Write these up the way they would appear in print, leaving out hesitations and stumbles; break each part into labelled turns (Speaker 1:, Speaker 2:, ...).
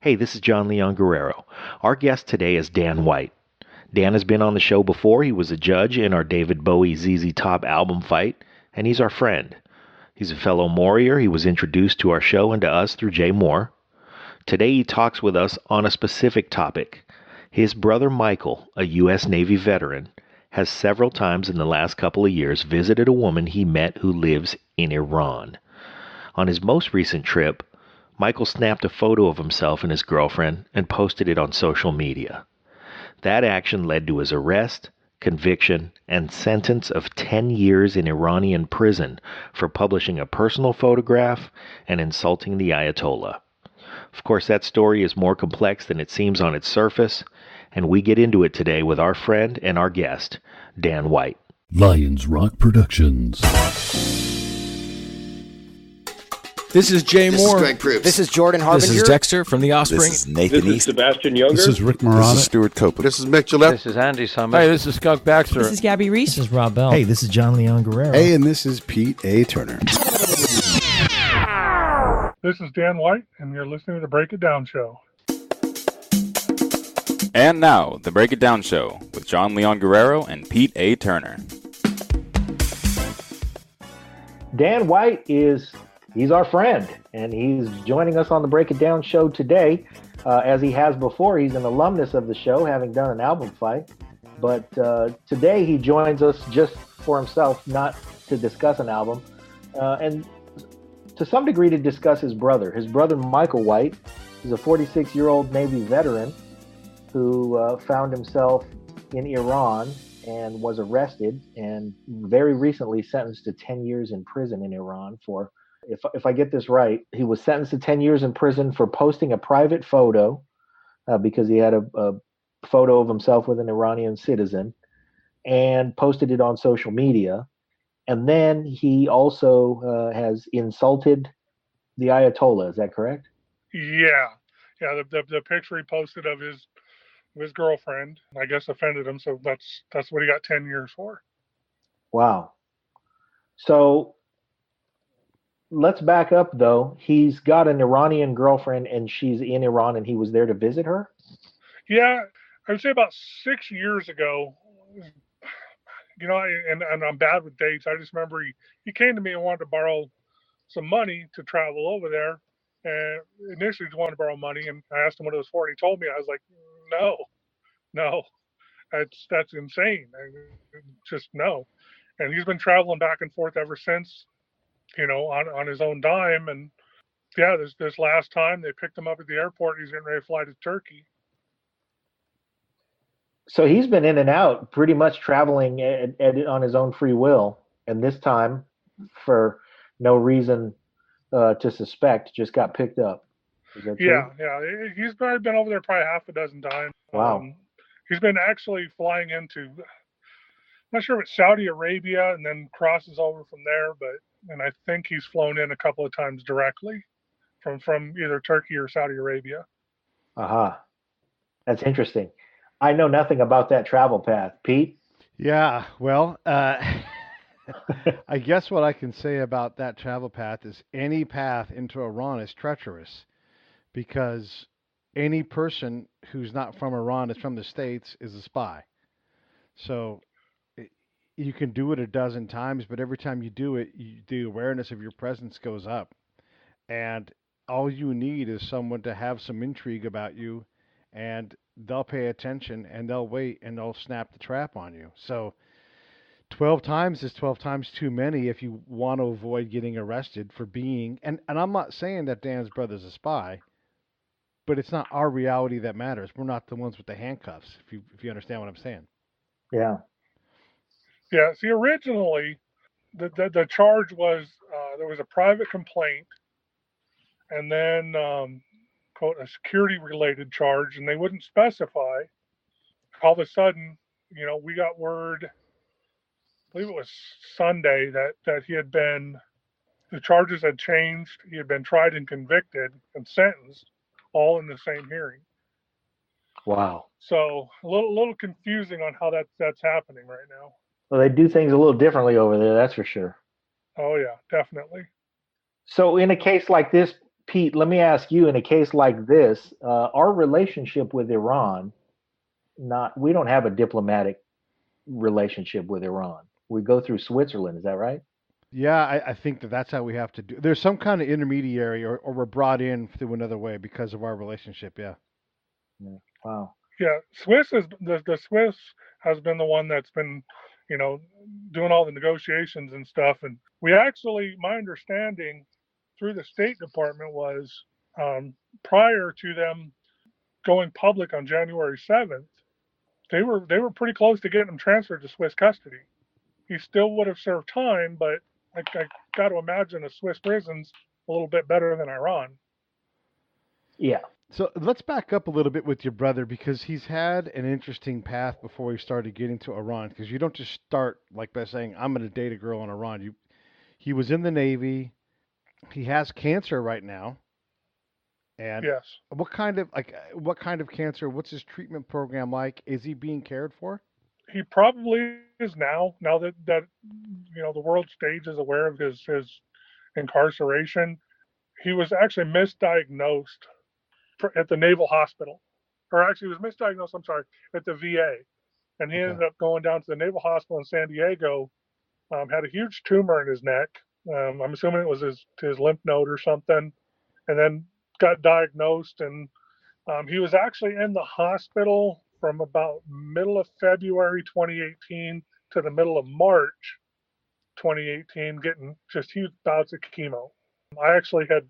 Speaker 1: Hey, this is John Leon Guerrero. Our guest today is Dan White. Dan has been on the show before. He was a judge in our David Bowie ZZ Top album fight, and he's our friend. He's a fellow Morier. He was introduced to our show and to us through Jay Moore. Today he talks with us on a specific topic. His brother Michael, a U.S. Navy veteran, has several times in the last couple of years visited a woman he met who lives in Iran. On his most recent trip, Michael snapped a photo of himself and his girlfriend and posted it on social media. That action led to his arrest, conviction, and sentence of 10 years in Iranian prison for publishing a personal photograph and insulting the Ayatollah. Of course, that story is more complex than it seems on its surface, and we get into it today with our friend and our guest, Dan White.
Speaker 2: Lions Rock Productions.
Speaker 3: This is Jay Moore.
Speaker 4: This is Greg Proops.
Speaker 5: This is Jordan Harbinger.
Speaker 3: This is Dexter from The Offspring.
Speaker 4: This is Nathan
Speaker 6: This is
Speaker 4: East.
Speaker 6: Sebastian Younger.
Speaker 2: This is Rick Marotta.
Speaker 4: This is Stuart Copeland.
Speaker 7: This is Mick Gillette.
Speaker 8: This is Andy Summers.
Speaker 3: Hey, this is Skunk Baxter.
Speaker 9: This is Gabby Reese.
Speaker 10: This is Rob Bell.
Speaker 11: Hey, this is Jon Leon Guerrero.
Speaker 12: Hey, and this is Pete A. Turner.
Speaker 6: This is Dan White, and you're listening to the Break It Down Show.
Speaker 13: And now, the Break It Down Show with Jon Leon Guerrero and Pete A. Turner.
Speaker 1: Dan White he's our friend, and he's joining us on the Break It Down Show today. As he has before, he's an alumnus of the show, having done an album fight. But today he joins us just for himself, not to discuss an album, and to some degree to discuss his brother. His brother, Michael White, is a 46-year-old Navy veteran who found himself in Iran and was arrested and very recently sentenced to 10 years in prison in Iran for, if I get this right, he was sentenced to 10 years in prison for posting a private photo because he had a photo of himself with an Iranian citizen and posted it on social media. And then he also has insulted the Ayatollah. Is that correct?
Speaker 6: Yeah. The picture he posted of his girlfriend, I guess, offended him. So that's what he got 10 years for.
Speaker 1: Wow. So let's back up, though. He's got an Iranian girlfriend, and she's in Iran, and he was there to visit her?
Speaker 6: Yeah, I would say about 6 years ago, and I'm bad with dates. I just remember he came to me and wanted to borrow some money to travel over there. And initially he wanted to borrow money, and I asked him what it was for, and he told me. I was like, no, that's insane. Just no. And he's been traveling back and forth ever since, on his own dime. And yeah, this last time they picked him up at the airport. He's getting ready to fly to Turkey.
Speaker 1: So he's been in and out, pretty much traveling on his own free will. And this time, for no reason to suspect, just got picked up. Is that true?
Speaker 6: Yeah. He's probably been over there probably half a dozen times.
Speaker 1: Wow.
Speaker 6: He's been actually flying into, I'm not sure if it's Saudi Arabia, and then crosses over from there. And I think he's flown in a couple of times directly from either Turkey or Saudi Arabia.
Speaker 1: Aha. That's interesting. I know nothing about that travel path. Pete?
Speaker 7: Yeah, well, I guess what I can say about that travel path is any path into Iran is treacherous, because any person who's not from Iran, is from the States, is a spy. So you can do it a dozen times, but every time you do it, the awareness of your presence goes up. And all you need is someone to have some intrigue about you, and they'll pay attention, and they'll wait, and they'll snap the trap on you. So 12 times is 12 times too many if you want to avoid getting arrested for being, and I'm not saying that Dan's brother's a spy, but it's not our reality that matters. We're not the ones with the handcuffs, if you understand what I'm saying.
Speaker 1: Yeah.
Speaker 6: Yeah. See, originally, the charge was there was a private complaint, and then quote a security-related charge, and they wouldn't specify. All of a sudden, we got word, I believe it was Sunday, that the charges had changed. He had been tried and convicted and sentenced, all in the same hearing.
Speaker 1: Wow.
Speaker 6: So a little confusing on how that's happening right now.
Speaker 1: Well, they do things a little differently over there, that's for sure.
Speaker 6: Oh yeah, definitely.
Speaker 1: So in a case like this, Pete, let me ask you, in a case like this, our relationship with Iran, we don't have a diplomatic relationship with Iran. We go through Switzerland, is that right?
Speaker 7: Yeah, I think that's how we have to do. There's some kind of intermediary, or we're brought in through another way because of our relationship. Yeah.
Speaker 1: Yeah. Wow.
Speaker 6: Yeah, Swiss is the Swiss has been the one that's been, you know, doing all the negotiations and stuff. And we actually, my understanding through the State Department was prior to them going public on January 7th, they were pretty close to getting him transferred to Swiss custody. He still would have served time, but I got to imagine a Swiss prison's a little bit better than Iran.
Speaker 1: Yeah.
Speaker 7: So let's back up a little bit with your brother because he's had an interesting path before he started getting to Iran. Because you don't just start like by saying I'm going to date a girl in Iran. He was in the Navy. He has cancer right now. And
Speaker 6: Yes.
Speaker 7: what kind of cancer? What's his treatment program like? Is he being cared for?
Speaker 6: He probably is now that the world stage is aware of his incarceration. He was actually misdiagnosed at the Naval Hospital, or actually he was misdiagnosed. I'm sorry, at the VA, and he
Speaker 7: Okay.
Speaker 6: ended up going down to the Naval Hospital in San Diego. Had a huge tumor in his neck. I'm assuming it was his lymph node or something, and then got diagnosed. And he was actually in the hospital from about middle of February 2018 to the middle of March 2018, getting just huge bouts of chemo. I actually had,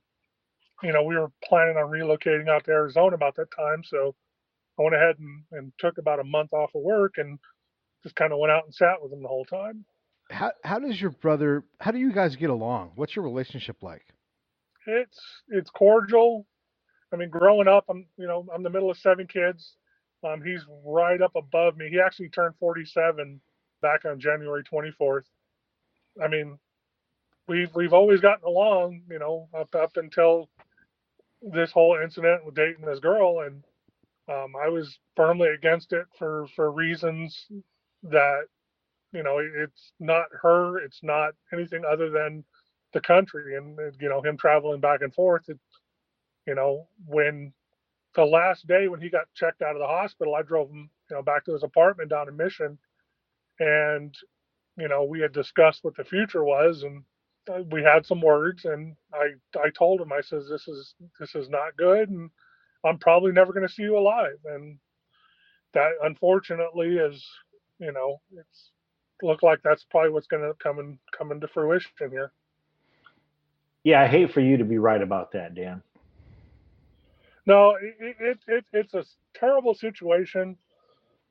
Speaker 6: we were planning on relocating out to Arizona about that time. So I went ahead and took about a month off of work and just kind of went out and sat with him the whole time.
Speaker 7: How does your brother? How do you guys get along? What's your relationship like?
Speaker 6: It's cordial. I mean, growing up, I'm the middle of seven kids. He's right up above me. He actually turned 47 back on January 24th. I mean, we've always gotten along, up until this whole incident with dating this girl, and I was firmly against it for reasons that it's not her, it's not anything other than the country, and him traveling back and forth. When the last day when he got checked out of the hospital, I drove him, back to his apartment down in Mission, and we had discussed what the future was, and we had some words, and I told him, I says, this is not good, and I'm probably never going to see you alive, and that unfortunately is, it's look like that's probably what's going to come into fruition here.
Speaker 1: Yeah, I hate for you to be right about that, Dan.
Speaker 6: No, it's a terrible situation,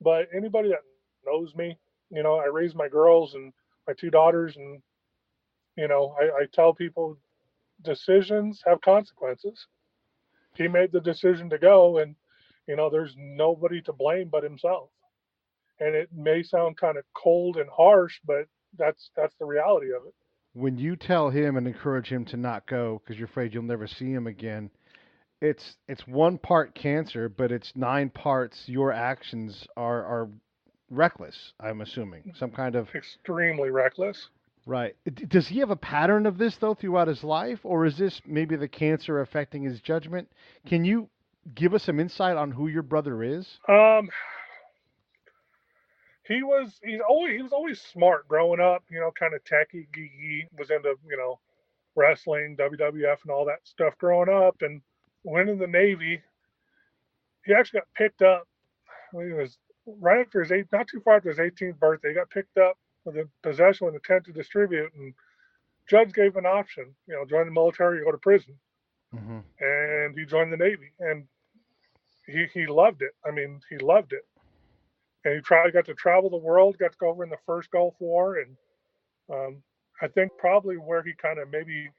Speaker 6: but anybody that knows me, I raise my girls and my two daughters, and I tell people decisions have consequences. He made the decision to go, and there's nobody to blame but himself. And it may sound kind of cold and harsh, but that's the reality of it.
Speaker 7: When you tell him and encourage him to not go because you're afraid you'll never see him again, it's one part cancer, but it's nine parts your actions are reckless. I'm assuming some kind of
Speaker 6: Extremely reckless.
Speaker 7: right. Does he have a pattern of this though throughout his life, or is this maybe the cancer affecting his judgment? Can you give us some insight on who your brother is?
Speaker 6: He was always smart growing up, kind of techie, geeky, was into, wrestling, WWF and all that stuff growing up, and went in the Navy. He actually got picked up when he was right after not too far after his 18th birthday. He got picked up with a possession with intent to distribute, and judge gave an option, join the military or go to prison.
Speaker 7: Mm-hmm.
Speaker 6: And he joined the Navy, and he loved it. I mean, he loved it. And he got to travel the world, got to go over in the first Gulf War, and I think probably where he kind of maybe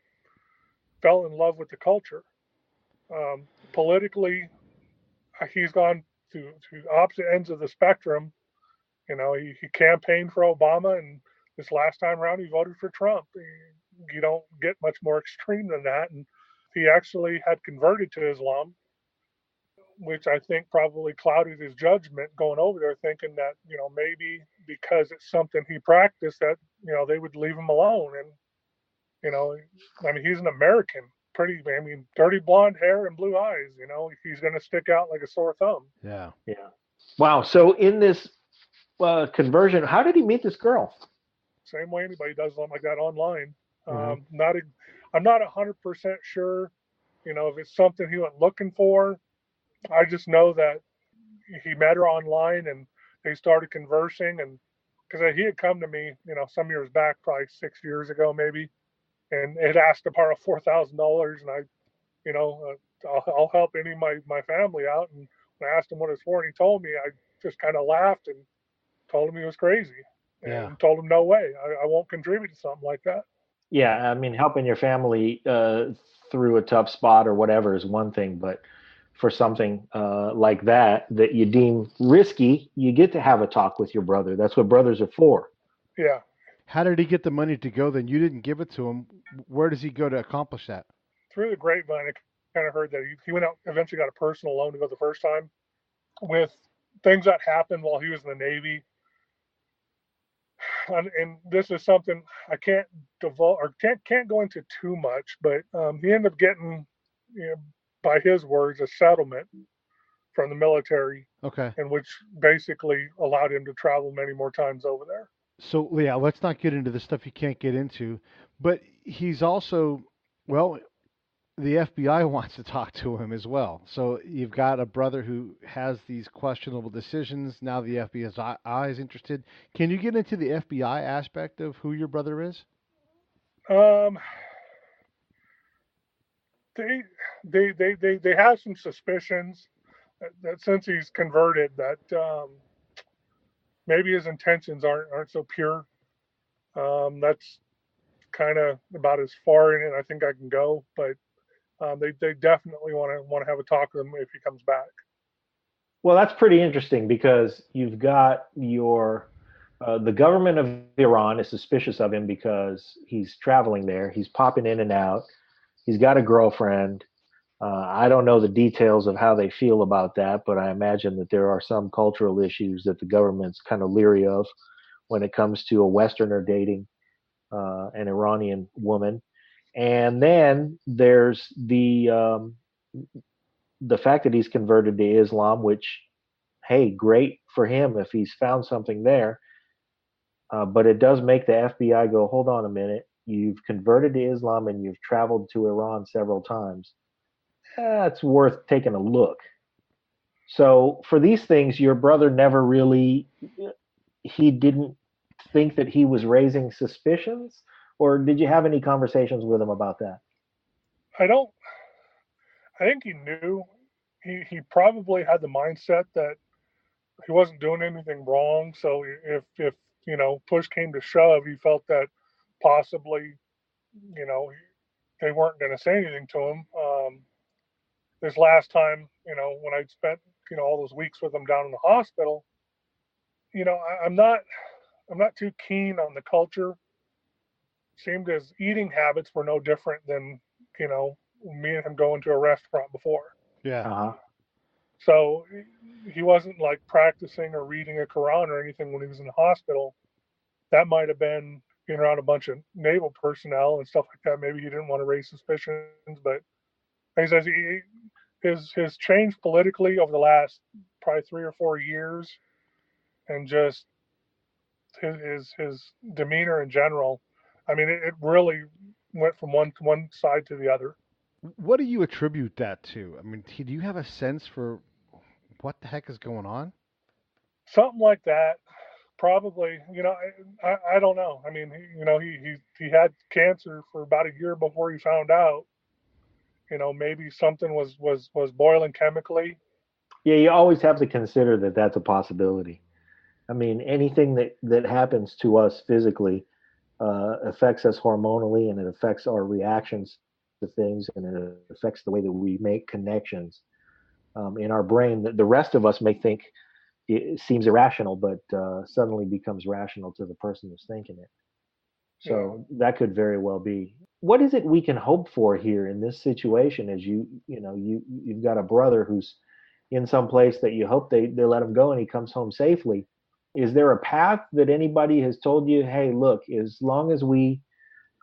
Speaker 6: fell in love with the culture. Politically, he's gone to opposite ends of the spectrum. He campaigned for Obama, and this last time around, he voted for Trump. You don't get much more extreme than that. And he actually had converted to Islam, which I think probably clouded his judgment going over there, thinking that, maybe because it's something he practiced that, they would leave him alone. And, I mean, he's an American. dirty blonde hair and blue eyes. He's going to stick out like a sore thumb.
Speaker 7: Yeah.
Speaker 1: Yeah. Wow. So in this conversion, how did he meet this girl?
Speaker 6: Same way anybody does something like that online.
Speaker 1: Mhm.
Speaker 6: I'm not 100% sure, if it's something he went looking for. I just know that he met her online and they started conversing, and because he had come to me, some years back, probably 6 years ago, maybe, and had asked to borrow $4,000, and I'll help any of my family out. And when I asked him what it's for, and he told me, I just kind of laughed and told him he was crazy,
Speaker 7: Yeah.
Speaker 6: and told him no way, I won't contribute to something like that.
Speaker 1: Yeah, I mean, helping your family through a tough spot or whatever is one thing, but for something like that you deem risky, you get to have a talk with your brother. That's what brothers are for.
Speaker 6: Yeah.
Speaker 7: How did he get the money to go then? You didn't give it to him. Where does he go to accomplish that?
Speaker 6: Through the grapevine, I kind of heard that he went out, eventually got a personal loan to go the first time, with things that happened while he was in the Navy. And this is something I can't divulge or can't go into too much, but he ended up getting, by his words, a settlement from the military,
Speaker 7: Okay.
Speaker 6: and which basically allowed him to travel many more times over there.
Speaker 7: So, yeah, let's not get into the stuff you can't get into. But he's also, well, the FBI wants to talk to him as well. So you've got a brother who has these questionable decisions. Now the FBI is interested. Can you get into the FBI aspect of who your brother is?
Speaker 6: Um, they have some suspicions that since he's converted, that maybe his intentions aren't so pure. That's kind of about as far in it I think I can go, but they definitely want to have a talk with him if he comes back.
Speaker 1: Well, that's pretty interesting because you've got the government of Iran is suspicious of him because he's traveling there. He's popping in and out. He's got a girlfriend. I don't know the details of how they feel about that, but I imagine that there are some cultural issues that the government's kind of leery of when it comes to a Westerner dating an Iranian woman. And then there's the fact that he's converted to Islam, which, hey, great for him if he's found something there. But it does make the FBI go, hold on a minute. You've converted to Islam and you've traveled to Iran several times. It's worth taking a look. So for these things, your brother never really, he didn't think that he was raising suspicions? Or did you have any conversations with him about that?
Speaker 6: I don't. I think he knew. He probably had the mindset that he wasn't doing anything wrong. So if push came to shove, he felt that possibly you know they weren't going to say anything to him. This last time, when I spent all those weeks with him down in the hospital, I'm not too keen on the culture. Seemed his eating habits were no different than me and him going to a restaurant before.
Speaker 7: Yeah.
Speaker 1: Uh-huh.
Speaker 6: So he wasn't like practicing or reading a Quran or anything when he was in the hospital. That might have been being around a bunch of naval personnel and stuff like that. Maybe he didn't want to raise suspicions, but like he says, his change politically over the last probably 3 or 4 years, and just his demeanor in general. I mean, it really went from one side to the other.
Speaker 7: What do you attribute that to? I mean, do you have a sense for what the heck is going on?
Speaker 6: Something like that, probably. I don't know. I mean, he had cancer for about a year before he found out. Maybe something was boiling chemically.
Speaker 1: Yeah, you always have to consider that that's a possibility. I mean, anything that happens to us physically affects us hormonally, and it affects our reactions to things, and it affects the way that we make connections in our brain. The rest of us may think it seems irrational, but suddenly becomes rational to the person who's thinking it. So that could very well be. What is it we can hope for here in this situation? As you've got a brother who's in some place that you hope they let him go and he comes home safely. Is there a path that anybody has told you, hey, look, as long as we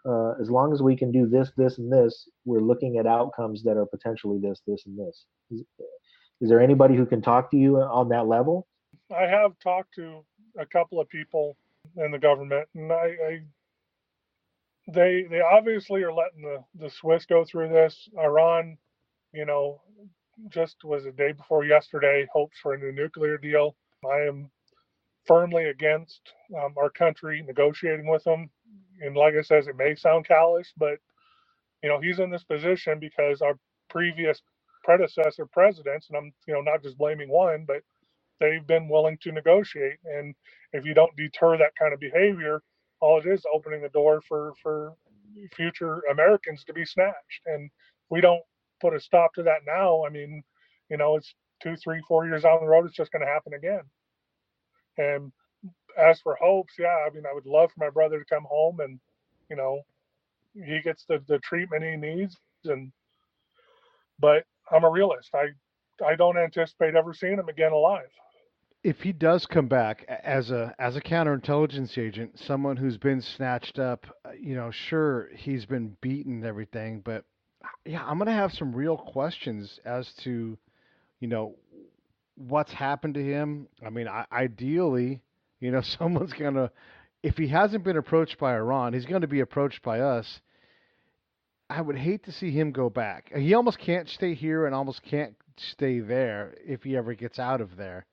Speaker 1: as long as we can do this, this, and this, we're looking at outcomes that are potentially this, this, and this. Is there anybody who can talk to you on that level?
Speaker 6: I have talked to a couple of people in the government, and they obviously are letting the Swiss go through this. Iran, you know, just was a day before yesterday, hopes for a new nuclear deal. I am firmly against our country negotiating with them. And like I says, it may sound callous, but he's in this position because our previous predecessor presidents, and I'm not just blaming one, but they've been willing to negotiate. And if you don't deter that kind of behavior, all it is opening the door for future Americans to be snatched. And if we don't put a stop to that now, I mean, it's 2, 3, 4 years down the road, it's just going to happen again. And as for hopes, yeah, I mean, I would love for my brother to come home and, you know, he gets the treatment he needs. But I'm a realist. I don't anticipate ever seeing him again alive.
Speaker 7: If he does come back as a counterintelligence agent, someone who's been snatched up, sure, he's been beaten and everything, but yeah, I'm gonna have some real questions as to, you know, what's happened to him. I mean, ideally, someone's gonna, if he hasn't been approached by Iran, he's going to be approached by us. I would hate to see him go back. He almost can't stay here and almost can't stay there if he ever gets out of there.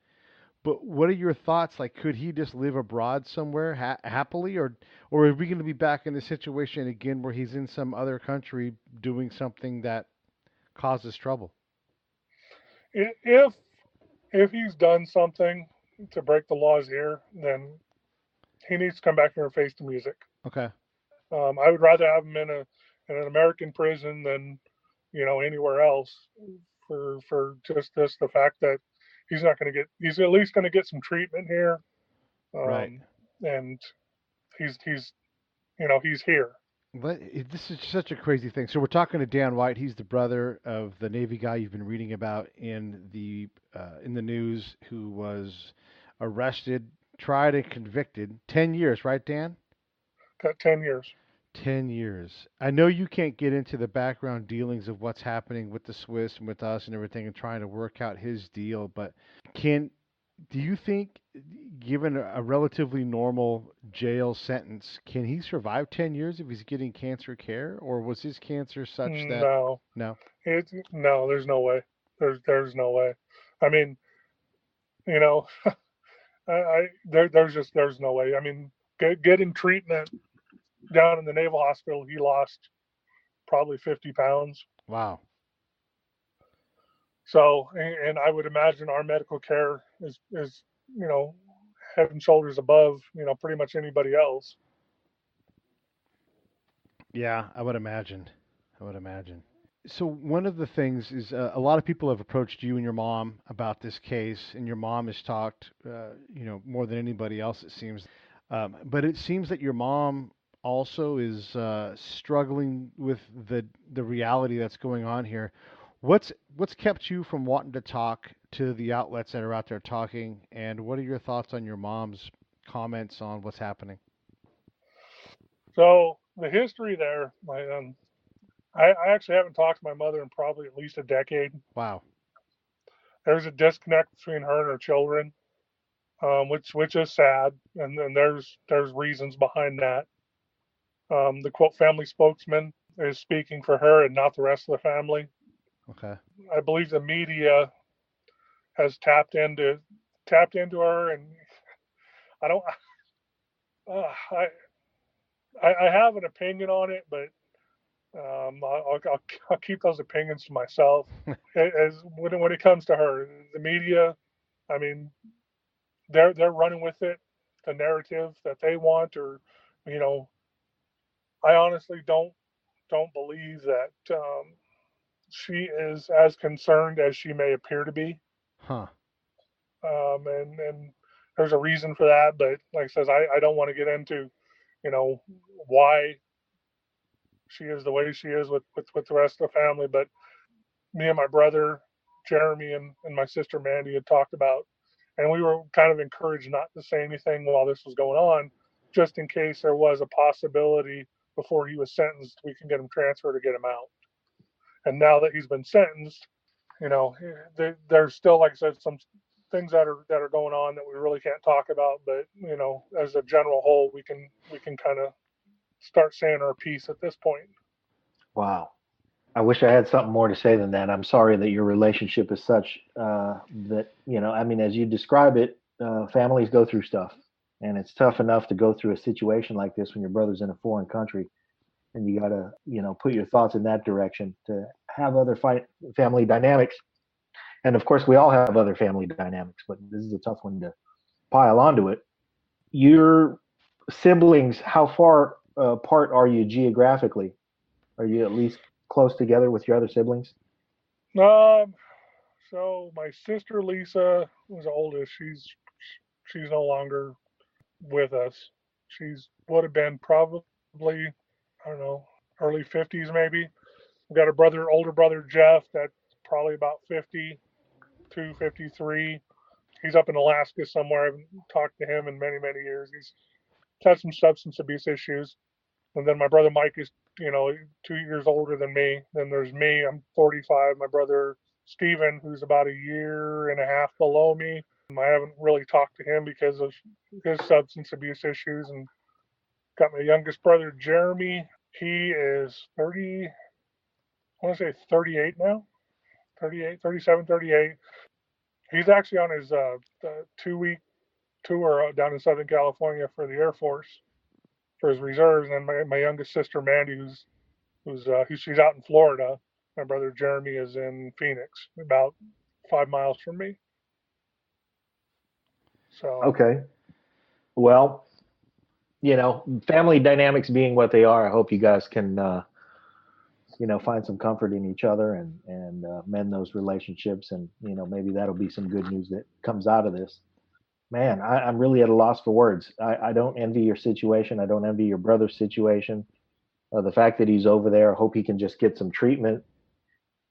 Speaker 7: But what are your thoughts? Like, could he just live abroad somewhere happily, or are we going to be back in the situation again where he's in some other country doing something that causes trouble?
Speaker 6: If he's done something to break the laws here, then he needs to come back here and face the music.
Speaker 7: Okay.
Speaker 6: I would rather have him in an American prison than anywhere else for just the fact that he's at least going to get some treatment here,
Speaker 7: Right.
Speaker 6: and he's he's here.
Speaker 7: But this is such a crazy thing. So we're talking to Dan White. He's the brother of the Navy guy you've been reading about in the news, who was arrested, tried, and convicted. 10 years, right, Dan?
Speaker 6: Got 10 years.
Speaker 7: 10 years. I know you can't get into the background dealings of what's happening with the Swiss and with us and everything, and trying to work out his deal. But do you think, given a relatively normal jail sentence, can he survive 10 years if he's getting cancer care, or was his cancer such that
Speaker 6: No, no, there's no way. There's no way. I mean, you know, there's no way. I mean, getting treatment down in the Naval Hospital, he lost probably 50 pounds.
Speaker 7: Wow.
Speaker 6: So, and I would imagine our medical care is head and shoulders above pretty much anybody else.
Speaker 7: Yeah, I would imagine. So one of the things is, a lot of people have approached you and your mom about this case, and your mom has talked, more than anybody else, it seems. But it seems that your mom also is struggling with the reality that's going on here. What's kept you from wanting to talk to the outlets that are out there talking, and what are your thoughts on your mom's comments on what's happening?
Speaker 6: So the history there, I actually haven't talked to my mother in probably at least a decade.
Speaker 7: Wow.
Speaker 6: There's a disconnect between her and her children, which is sad, and then there's reasons behind that. The quote family spokesman is speaking for her and not the rest of the family.
Speaker 7: Okay.
Speaker 6: I believe the media has tapped into her, and I don't. Uh, I have an opinion on it, but I'll keep those opinions to myself. As when it comes to her, the media, I mean, they're running with it, the narrative that they want, or I honestly don't believe that she is as concerned as she may appear to be.
Speaker 7: Huh.
Speaker 6: And there's a reason for that, but like I says, I don't want to get into why she is the way she is with the rest of the family. But me and my brother Jeremy and my sister Mandy had talked about, and we were kind of encouraged not to say anything while this was going on, just in case there was a possibility before he was sentenced, we can get him transferred or get him out. And now that he's been sentenced, there's still, like I said, some things that are going on that we really can't talk about. But as a general whole, we can kind of start saying our piece at this point.
Speaker 1: Wow. I wish I had something more to say than that. I'm sorry that your relationship is such that, as you describe it, families go through stuff. And it's tough enough to go through a situation like this when your brother's in a foreign country. And you got to, put your thoughts in that direction to have other family dynamics. And of course, we all have other family dynamics, but this is a tough one to pile onto it. Your siblings, how far apart are you geographically? Are you at least close together with your other siblings?
Speaker 6: So my sister Lisa was the oldest. She's no longer with us. She's would have been probably, I don't know, early 50s maybe. We got a older brother Jeff that's probably about 52, 53. He's up in Alaska somewhere. I haven't talked to him in many, many years. He's had some substance abuse issues. And then my brother Mike is, 2 years older than me. Then there's me. I'm 45. My brother Steven, who's about a year and a half below me. I haven't really talked to him because of his substance abuse issues. And got my youngest brother Jeremy. He is 30, I want to say 38 now. 38, 37, 38. He's actually on his 2-week tour down in Southern California for the Air Force for his reserves. And my youngest sister Mandy, she's out in Florida. My brother Jeremy is in Phoenix, about 5 miles from me. So
Speaker 1: okay, well, family dynamics being what they are, I hope you guys can find some comfort in each other and mend those relationships, and maybe that'll be some good news that comes out of this. Man, I'm really at a loss for words. I don't envy your situation. I don't envy your brother's situation. The fact that he's over there, I hope he can just get some treatment.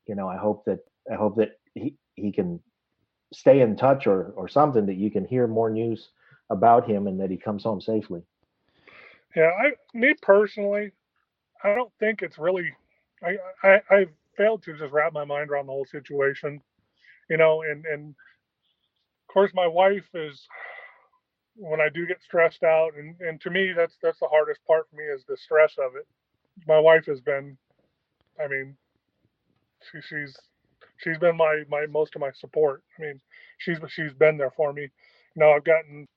Speaker 1: I hope that he can stay in touch or something, that you can hear more news about him and that he comes home safely.
Speaker 6: Yeah, me personally, I don't think it's really. I failed to just wrap my mind around the whole situation, and of course my wife is, when I do get stressed out, and to me that's the hardest part for me, is the stress of it. My wife has been, I mean, she's been my most of my support. I mean, she's been there for me. I've gotten,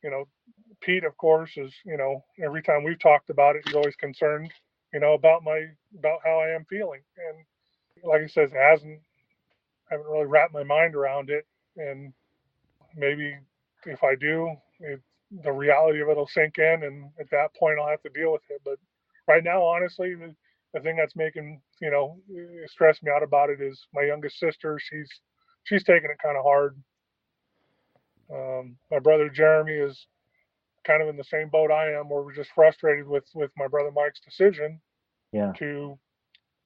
Speaker 6: Pete, of course, is, every time we've talked about it, he's always concerned, about how I am feeling. And like I said, I haven't really wrapped my mind around it. And maybe if I do, the reality of it will sink in, and at that point I'll have to deal with it. But right now, honestly, the thing that's making, stress me out about it is my youngest sister. She's taking it kind of hard. My brother Jeremy is kind of in the same boat I am, where we're just frustrated with my brother Mike's decision to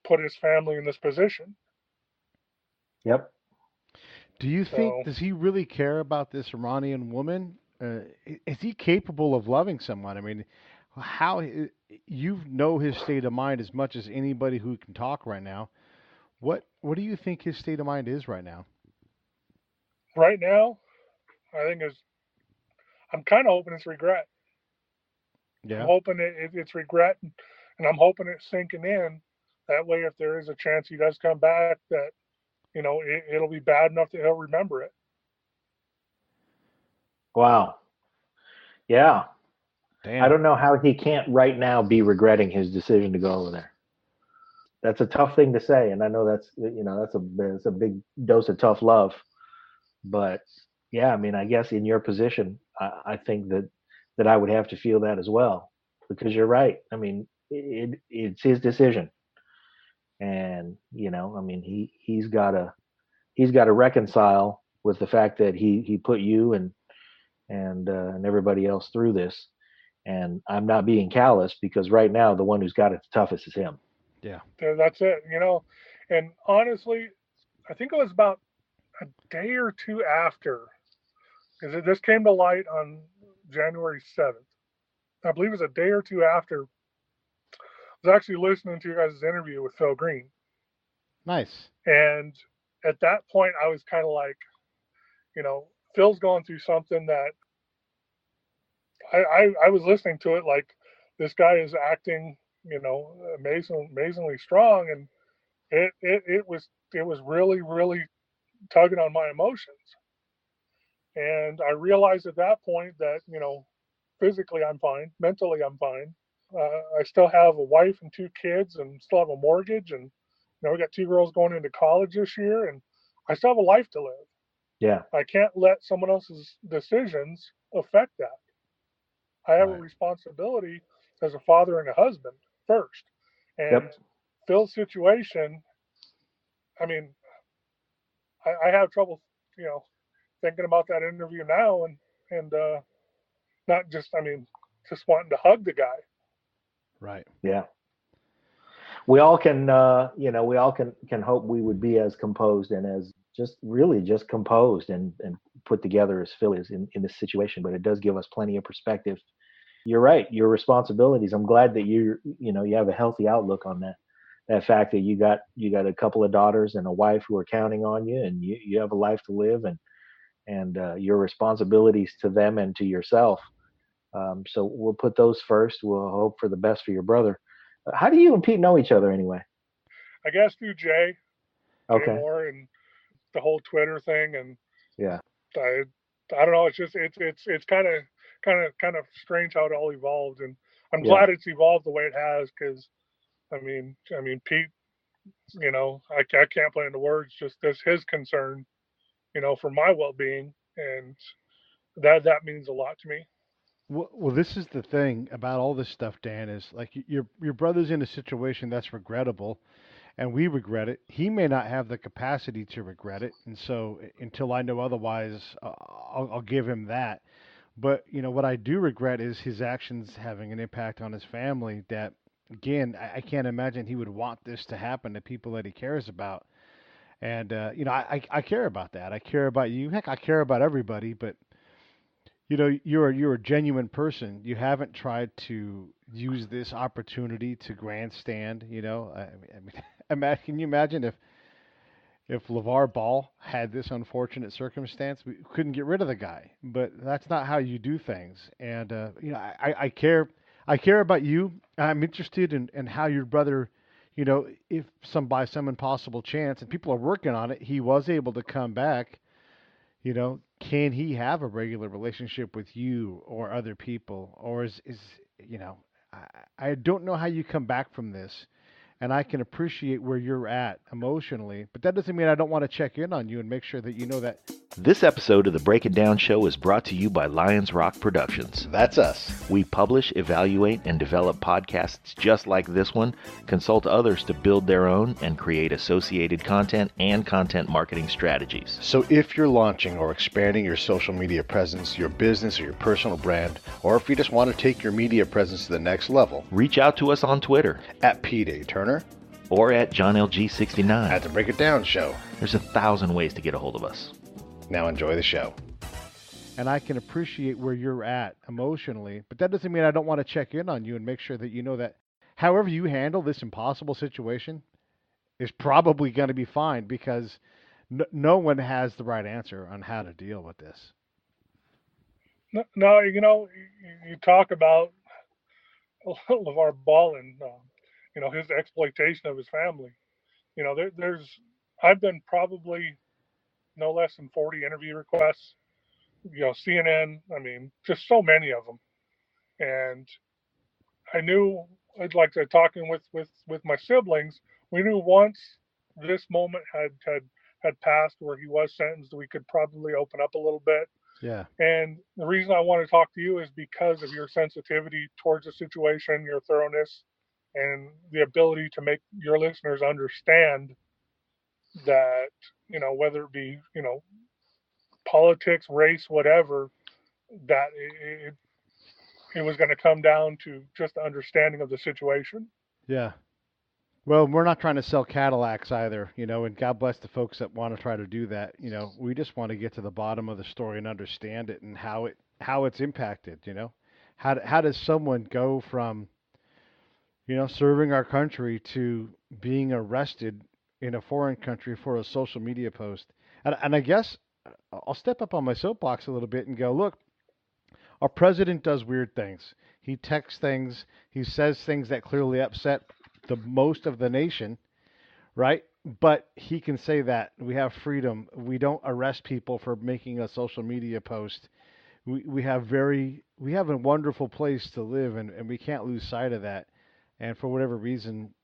Speaker 6: put his family in this position.
Speaker 1: Yep.
Speaker 7: Do you think, does he really care about this Iranian woman? Is he capable of loving someone? I mean, how you know his state of mind as much as anybody who can talk right now. What do you think his state of mind is right now?
Speaker 6: Right now, I think I'm kind of hoping it's regret.
Speaker 7: Yeah.
Speaker 6: I'm hoping it's regret, and I'm hoping it's sinking in. That way, if there is a chance he does come back, that it'll be bad enough that he'll remember it.
Speaker 1: Wow. Yeah.
Speaker 7: Damn.
Speaker 1: I don't know how he can't right now be regretting his decision to go over there. That's a tough thing to say, and I know that's a big dose of tough love. But yeah, I mean, I guess in your position, I think that I would have to feel that as well, because you're right. I mean, it's his decision, and I mean, he's got to reconcile with the fact that he put you and everybody else through this. And I'm not being callous, because right now the one who's got it the toughest is him.
Speaker 7: Yeah.
Speaker 6: That's it. And honestly, I think it was about a day or two after, because this came to light on January 7th. I believe it was a day or two after. was actually listening to your guys' interview with Phil Green.
Speaker 7: Nice.
Speaker 6: And at that point, I was kind of like, Phil's going through something that I was listening to it like this guy is acting, amazingly strong. And it was really, really tugging on my emotions. And I realized at that point that, physically I'm fine, mentally I'm fine. I still have a wife and 2 kids and still have a mortgage. And, we got 2 girls going into college this year, and I still have a life to live.
Speaker 1: Yeah.
Speaker 6: I can't let someone else's decisions affect that. I have a responsibility as a father and a husband first. And Phil's situation, I mean, I have trouble, thinking about that interview now and not just, just wanting to hug the guy.
Speaker 7: Right.
Speaker 1: Yeah. We all can, we all can hope we would be as composed and as just composed and put together as Phil is in this situation. But it does give us plenty of perspective. You're right. Your responsibilities. I'm glad that you have a healthy outlook on that fact that you got a couple of daughters and a wife who are counting on you, and you have a life to live, and your responsibilities to them and to yourself. So we'll put those first. We'll hope for the best for your brother. How do you and Pete know each other anyway?
Speaker 6: I guess through Jay Moore, and the whole Twitter thing, and
Speaker 1: yeah,
Speaker 6: I don't know. It's just it's kind of strange how it all evolved, and I'm glad it's evolved the way it has, because I mean Pete, I can't put into words just his concern, for my well-being, and that means a lot to me.
Speaker 7: Well, this is the thing about all this stuff, Dan, is like your brother's in a situation that's regrettable, and we regret it. He may not have the capacity to regret it, and so until I know otherwise, I'll give him that. But what I do regret is his actions having an impact on his family. That again, I can't imagine he would want this to happen to people that he cares about. And I care about that. I care about you. Heck, I care about everybody. But you're a genuine person. You haven't tried to use this opportunity to grandstand. Can you imagine if LeVar Ball had this unfortunate circumstance? We couldn't get rid of the guy, but that's not how you do things. And I care. I care about you. I'm interested in how your brother, if by some impossible chance, and people are working on it, he was able to come back. Can he have a regular relationship with you or other people? Or is I don't know how you come back from this, and I can appreciate where you're at emotionally, but that doesn't mean I don't want to check in on you and make sure that you know that.
Speaker 1: This episode of the Break It Down Show is brought to you by Lions Rock Productions.
Speaker 12: That's us.
Speaker 1: We publish, evaluate, and develop podcasts just like this one, consult others to build their own, and create associated content and content marketing strategies.
Speaker 12: So if you're launching or expanding your social media presence, your business or your personal brand, or if you just want to take your media presence to the next level,
Speaker 1: reach out to us on Twitter
Speaker 12: at Pete A. Turner
Speaker 1: or at JohnLG69
Speaker 12: at the Break It Down Show.
Speaker 1: There's 1,000 ways to get a hold of us.
Speaker 12: Now enjoy the show.
Speaker 7: And I can appreciate where you're at emotionally, but that doesn't mean I don't want to check in on you and make sure that you know that however you handle this impossible situation is probably going to be fine, because no one has the right answer on how to deal with this.
Speaker 6: No, you talk about LeVar Ball and his exploitation of his family. I've been probably no less than 40 interview requests. CNN, just so many of them. And I knew, I'd like to talking with my siblings, we knew once this moment had passed where he was sentenced, we could probably open up a little bit.
Speaker 7: Yeah.
Speaker 6: And the reason I want to talk to you is because of your sensitivity towards the situation, your thoroughness, and the ability to make your listeners understand that, whether it be, politics, race, whatever, that it was going to come down to just the understanding of the situation.
Speaker 7: Yeah. Well, we're not trying to sell Cadillacs either, and God bless the folks that want to try to do that. We just want to get to the bottom of the story and understand it and how it's impacted, How does someone go from, serving our country to being arrested in a foreign country for a social media post. And I guess I'll step up on my soapbox a little bit and go, look, our president does weird things. He texts things, he says things that clearly upset the most of the nation, right? But he can say that we have freedom. We don't arrest people for making a social media post. We have a wonderful place to live, and we can't lose sight of that. And for whatever reason,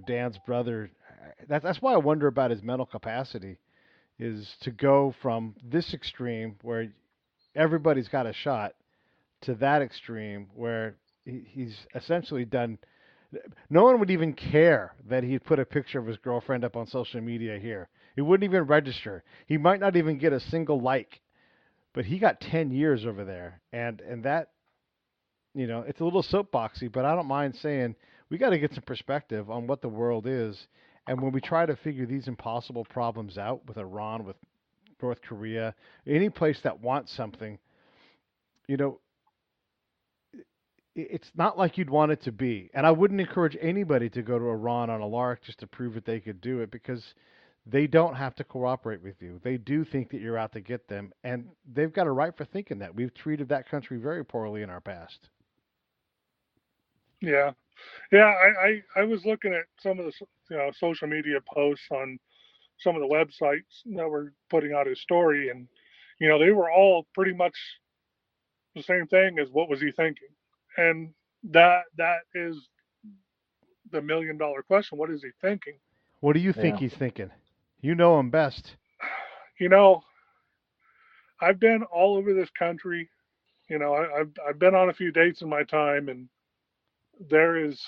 Speaker 7: Dan's brother, that's why I wonder about his mental capacity, is to go from this extreme where everybody's got a shot to that extreme where he's essentially done. No one would even care that he put a picture of his girlfriend up on social media here. It wouldn't even register. He might not even get a single like, but he got 10 years over there. And that, it's a little soapboxy, but I don't mind saying we got to get some perspective on what the world is. And when we try to figure these impossible problems out with Iran, with North Korea, any place that wants something, you know, it's not like you'd want it to be. And I wouldn't encourage anybody to go to Iran on a lark just to prove that they could do it, because they don't have to cooperate with you. They do think that you're out to get them, and they've got a right for thinking that. We've treated that country very poorly in our past.
Speaker 6: Yeah, yeah. I was looking at some of the social media posts on some of the websites that were putting out his story, and they were all pretty much the same thing as what was he thinking, and that is the $1 million question. What is he thinking?
Speaker 7: What do you think he's thinking? You know him best.
Speaker 6: You know, I've been all over this country. I've been on a few dates in my time, and there is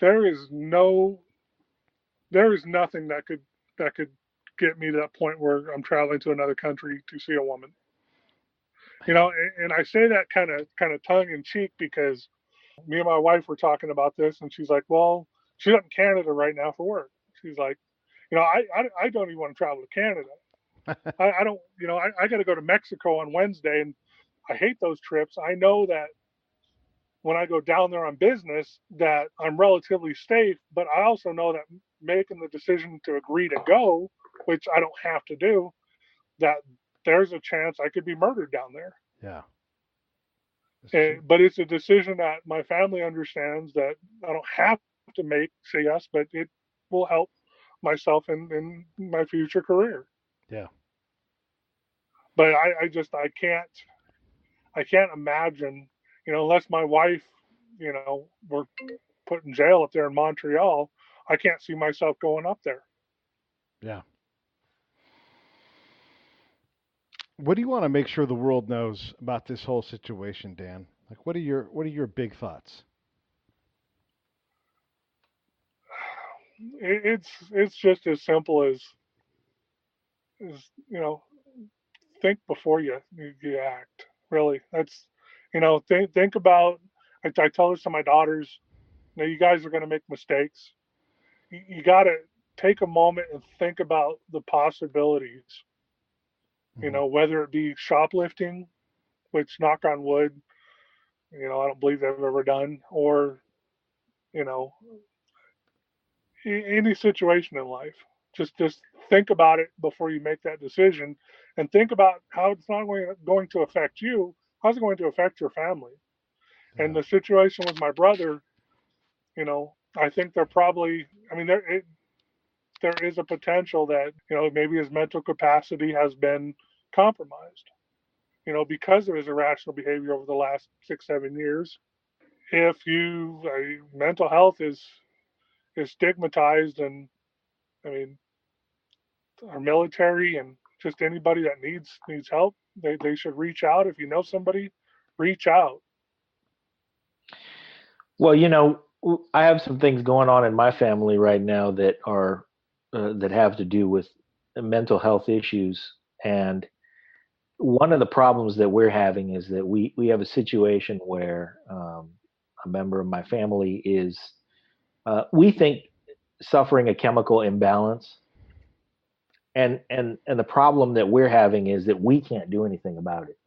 Speaker 6: there is no there is nothing that could get me to that point where I'm traveling to another country to see a woman. And I say that kind of tongue in cheek, because me and my wife were talking about this, and she's like, "Well, she's up in Canada right now for work." She's like, I don't even want to travel to Canada. I don't, I got to go to Mexico on Wednesday, and I hate those trips. I know that when I go down there on business, that I'm relatively safe, but I also know that making the decision to agree to go, which I don't have to do, that there's a chance I could be murdered down there.
Speaker 7: Yeah.
Speaker 6: But it's a decision that my family understands that I don't have to say yes, but it will help myself in my future career.
Speaker 7: Yeah.
Speaker 6: But I can't imagine, unless my wife, were put in jail up there in Montreal, I can't see myself going up there.
Speaker 7: Yeah. What do you want to make sure the world knows about this whole situation, Dan? Like, what are your big thoughts?
Speaker 6: It's just as simple as think before you act. Really, that's think about. I tell this to my daughters. You guys are going to make mistakes. You got to take a moment and think about the possibilities. Whether it be shoplifting, which, knock on wood, I don't believe they've ever done, or you know any situation in life. Just think about it before you make that decision, and think about how it's not going to affect you. How's it going to affect your family? And the situation with my brother, I think they're probably. I mean, there is a potential that maybe his mental capacity has been compromised. Because of his irrational behavior over the last 6-7 years. If mental health is stigmatized, and I mean, our military and just anybody that needs help, they should reach out. If you know somebody, reach out.
Speaker 1: Well, I have some things going on in my family right now that are that have to do with mental health issues, and one of the problems that we're having is that we have a situation where a member of my family is we think suffering a chemical imbalance, and the problem that we're having is that we can't do anything about it,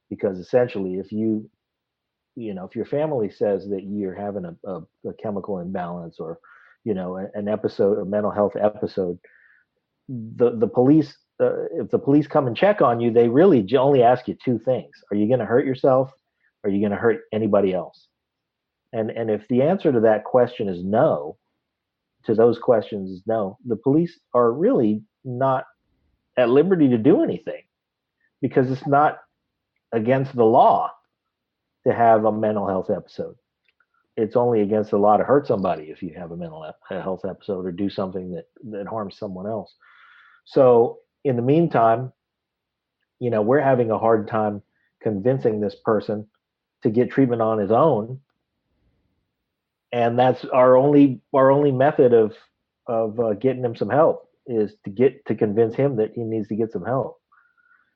Speaker 1: because essentially if your family says that you're having a chemical imbalance or, an episode, a mental health episode, the police, if the police come and check on you, they really only ask you two things: are you going to hurt yourself? Or are you going to hurt anybody else? And if the answer to that question is no, to those questions is no, the police are really not at liberty to do anything, because it's not against the law to have a mental health episode. It's only against the law to hurt somebody if you have a mental health episode or do something that harms someone else. So in the meantime, we're having a hard time convincing this person to get treatment on his own, and that's our only method of getting him some help, is to convince him that he needs to get some help.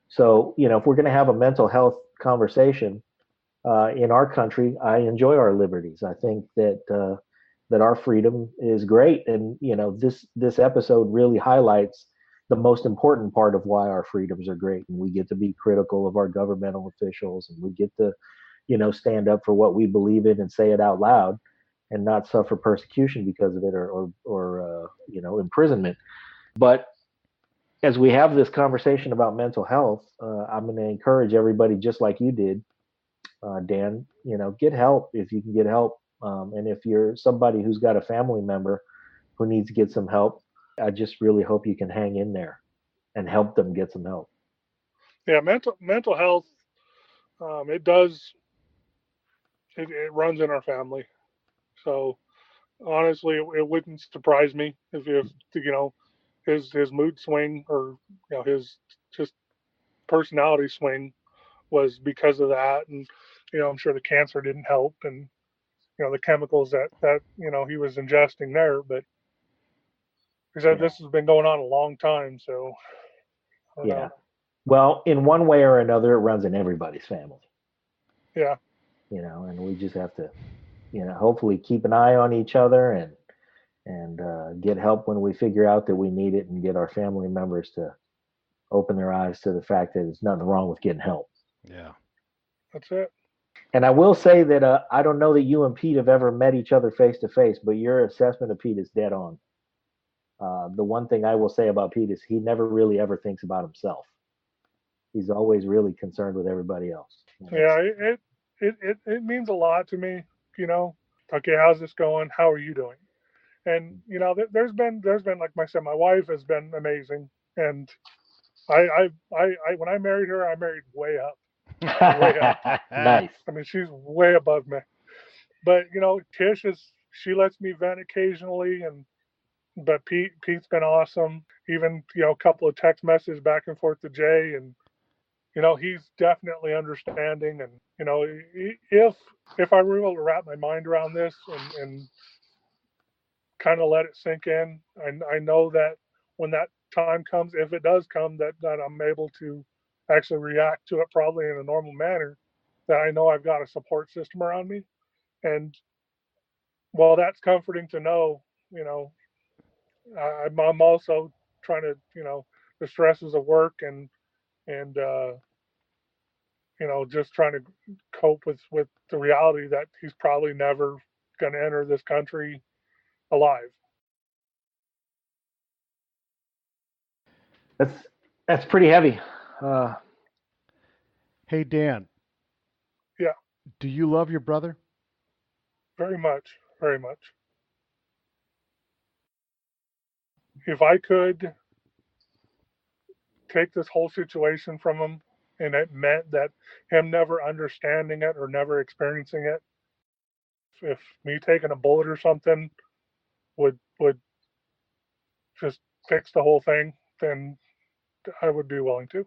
Speaker 1: So if we're going to have a mental health conversation in our country, I enjoy our liberties. I think that our freedom is great, and this episode really highlights the most important part of why our freedoms are great, and we get to be critical of our governmental officials, and we get to stand up for what we believe in and say it out loud, and not suffer persecution because of it, or imprisonment. But as we have this conversation about mental health, I'm going to encourage everybody, just like you did, Dan, get help if you can get help. And if you're somebody who's got a family member who needs to get some help, I just really hope you can hang in there and help them get some help.
Speaker 6: Yeah, mental health, it does, it runs in our family. So honestly, it wouldn't surprise me if his mood swing, or his just personality swing, was because of that. And I'm sure the cancer didn't help, and the chemicals that he was ingesting there. But he said this has been going on a long time, so I don't know.
Speaker 1: Well, in one way or another, it runs in everybody's family.
Speaker 6: Yeah.
Speaker 1: And we just have to, hopefully keep an eye on each other, and get help when we figure out that we need it, and get our family members to open their eyes to the fact that there's nothing wrong with getting help.
Speaker 7: Yeah.
Speaker 6: That's it.
Speaker 1: And I will say that I don't know that you and Pete have ever met each other face to face, but your assessment of Pete is dead on. The one thing I will say about Pete is he never really ever thinks about himself. He's always really concerned with everybody else.
Speaker 6: Yeah, it means a lot to me. Okay, how's this going? How are you doing? And there's been like I said, my wife has been amazing, and I when I married her, I married way up, way up.
Speaker 1: Nice.
Speaker 6: I mean, she's way above me. But Tish she lets me vent occasionally, but Pete's been awesome. Even a couple of text messages back and forth to Jay, and he's definitely understanding. And if I were able to wrap my mind around this and kind of let it sink in, I know that when that time comes, if it does come, that I'm able to actually react to it probably in a normal manner, that I know I've got a support system around me. And while that's comforting to know, I'm also trying to, the stresses of work and just trying to cope with the reality that he's probably never going to enter this country alive.
Speaker 1: That's pretty heavy.
Speaker 7: Hey, Dan.
Speaker 6: Yeah.
Speaker 7: Do you love your brother?
Speaker 6: Very much, very much. If I could take this whole situation from him, and it meant that him never understanding it or never experiencing it, if me taking a bullet or something would just fix the whole thing, then I would be willing to.